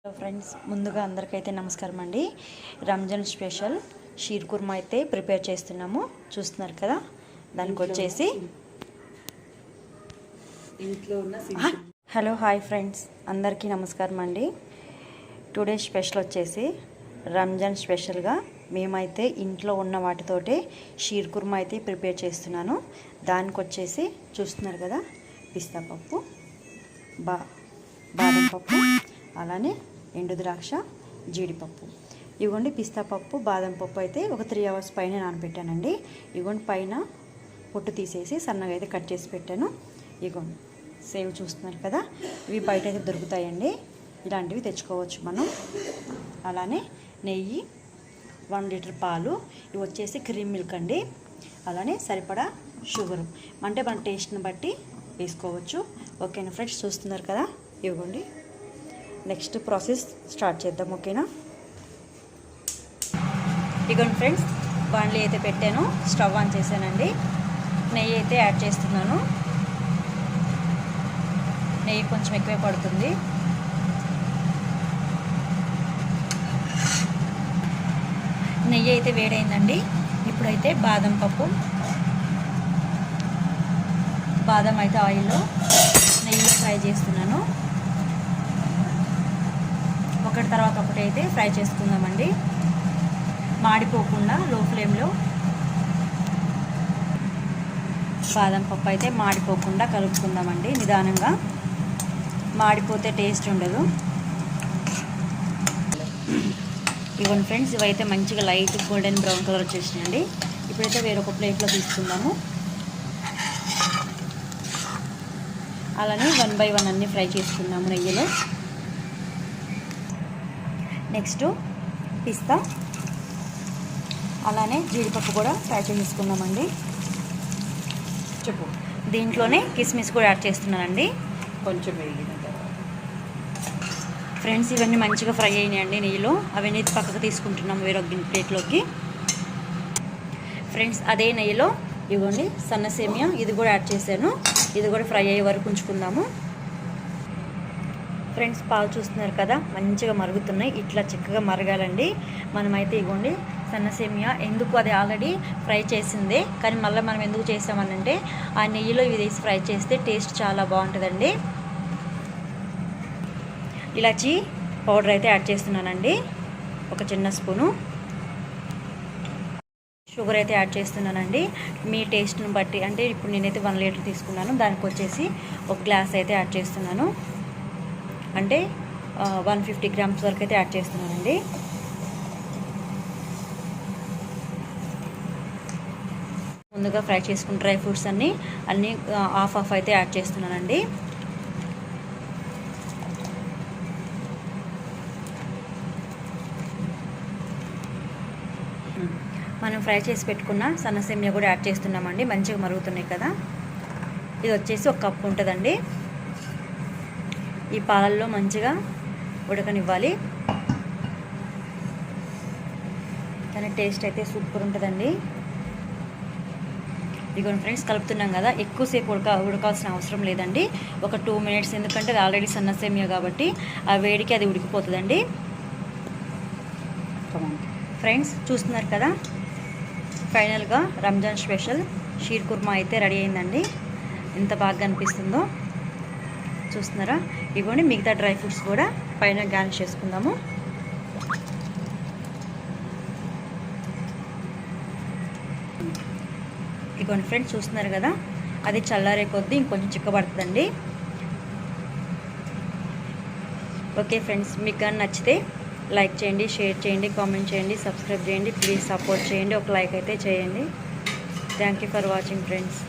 Hello friends, ముందుగా అందరికైతే నమస్కారం అండి. రంజాన్ స్పెషల్ షీర్ కుర్మా అయితే ప్రిపేర్ చేస్తున్నాము. చూస్తున్నారు కదా, దానికి వచ్చేసి హలో హాయ్ ఫ్రెండ్స్, అందరికీ నమస్కారం అండి. టుడే స్పెషల్ వచ్చేసి రంజాన్ స్పెషల్గా మేమైతే ఇంట్లో ఉన్న వాటితోటే షీర్ కుర్మా అయితే ప్రిపేర్ చేస్తున్నాను. దానికి వచ్చేసి చూస్తున్నారు కదా, పిస్తా పప్పు, బాదం పప్పు, అలానే ఎండు ద్రాక్ష, జీడిపప్పు. ఇవ్వండి పిస్తా పప్పు, బాదం పప్పు అయితే ఒక 3 hours పైన నానబెట్టానండి. ఇవ్వండి పైన పొట్టు తీసేసి సన్నగా అయితే కట్ చేసి పెట్టాను. ఇవ్వండి సేవ్ చూస్తున్నారు కదా, ఇవి బయట అయితే దొరుకుతాయండి, ఇలాంటివి తెచ్చుకోవచ్చు మనం. అలానే నెయ్యి, 1 లీటర్ పాలు, ఇవి వచ్చేసి క్రీమ్ మిల్క్ అండి. అలానే సరిపడా షుగరు, అంటే మన టేస్ట్ని బట్టి వేసుకోవచ్చు. ఓకేనా ఫ్రెండ్స్, చూస్తున్నారు కదా. ఇవ్వండి నెక్స్ట్ ప్రాసెస్ స్టార్ట్ చేద్దాం. ఓకేనా, ఇగోండి ఫ్రెండ్స్, బాండ్లీ అయితే పెట్టాను, స్టవ్ ఆన్ చేశానండి. నెయ్యి అయితే యాడ్ చేస్తున్నాను. నెయ్యి కొంచెం ఎక్కువే పడుతుంది. నెయ్యి అయితే వేడైందండి. ఇప్పుడైతే బాదం పప్పు, బాదం అయితే ఆయిల్లో నెయ్యిలో ఫ్రై చేస్తున్నాను. ఒకటి తర్వాత ఒకటి అయితే ఫ్రై చేసుకుందామండి, మాడిపోకుండా లో ఫ్లేమ్లో. బాదం పప్పు అయితే మాడిపోకుండా కలుపుకుందామండి నిదానంగా, మాడిపోతే టేస్ట్ ఉండదు. ఇవ్వండి ఫ్రెండ్స్, ఇవైతే మంచిగా లైట్ గోల్డెన్ బ్రౌన్ కలర్ వచ్చేసినాయండి. ఇప్పుడైతే వేరొక ప్లేట్లో తీసుకుందాము. అలానే 1 by 1 అన్నీ ఫ్రై చేసుకుందాము నెయ్యిలో. నెక్స్ట్ పిస్తా, అలానే జీడిపప్పు కూడా ఫ్రై చేసుకుందామండి. దీంట్లోనే కిస్మిస్ కూడా యాడ్ చేస్తున్నానండి. కొంచెం వేగిన తర్వాత ఫ్రెండ్స్, ఇవన్నీ మంచిగా ఫ్రై అయినాయండి నెయ్యిలో. అవన్నీ పక్కకు తీసుకుంటున్నాము వేరొక ప్లేట్లోకి. ఫ్రెండ్స్, అదే నెయ్యిలో ఇవ్వండి సన్న సేమియా, ఇది కూడా యాడ్ చేశాను. ఇది కూడా ఫ్రై అయ్యే వరకు ఉంచుకుందాము. ఫ్రెండ్స్, పాలు చూస్తున్నారు కదా, మంచిగా మరుగుతున్నాయి. ఇట్లా చిక్కగా మరగాలండి. మనమైతే ఇవ్వండి సన్న సేమియా, ఎందుకు అది ఆల్రెడీ ఫ్రై చేసిందే, కానీ మళ్ళీ మనం ఎందుకు చేసామనంటే ఆ నెయ్యిలో ఇవి వేసి ఫ్రై చేస్తే టేస్ట్ చాలా బాగుంటుందండి. ఇలాచీ పౌడర్ అయితే యాడ్ చేస్తున్నానండి, ఒక చిన్న స్పూను. షుగర్ అయితే యాడ్ చేస్తున్నానండి మీ టేస్ట్ని బట్టి. అంటే ఇప్పుడు నేనైతే 1 లీటర్ తీసుకున్నాను, దానికి వచ్చేసి 1 గ్లాస్ అయితే యాడ్ చేస్తున్నాను. అంటే 150 grams వరకు అయితే యాడ్ చేస్తున్నానండి. ముందుగా ఫ్రై చేసుకున్న డ్రై ఫ్రూట్స్ అన్నీ హాఫ్ అయితే యాడ్ చేస్తున్నానండి. మనం ఫ్రై చేసి పెట్టుకున్న సన్న సేమియా కూడా యాడ్ చేస్తున్నామండి. మంచిగా మరుగుతున్నాయి కదా. ఇది వచ్చేసి 1 కప్పు ఉంటుందండి. ఈ పాలల్లో మంచిగా ఉడకనివ్వాలి. కానీ టేస్ట్ అయితే సూపర్ ఉంటుందండి. ఇదిగోండి ఫ్రెండ్స్, కలుపుతున్నాం కదా, ఎక్కువసేపు ఉడకాల్సిన అవసరం లేదండి. ఒక 2 minutes, ఎందుకంటే అది ఆల్రెడీ సన్న సేమియా కాబట్టి ఆ వేడికి అది ఉడికిపోతుందండి. ఫ్రెండ్స్, చూస్తున్నారు కదా, ఫైనల్గా రంజాన్ స్పెషల్ షీర్ కుర్మా అయితే రెడీ అయిందండి. ఎంత బాగా అనిపిస్తుందో చూస్తున్నారా. ఇవ్వండి మిగతా డ్రై ఫ్రూట్స్ కూడా పైన గార్నిష్ చేసుకుందాము. ఇవ్వండి ఫ్రెండ్స్, చూస్తున్నారు కదా, అది చల్లారే కొద్దీ ఇంకొంచెం చిక్కబడుతుందండి. ఓకే ఫ్రెండ్స్, మీకు కానీ నచ్చితే లైక్ చేయండి, షేర్ చేయండి, కామెంట్ చేయండి, సబ్స్క్రైబ్ చేయండి. ప్లీజ్ సపోర్ట్ చేయండి, ఒక లైక్ అయితే చేయండి. Thank you for watching friends.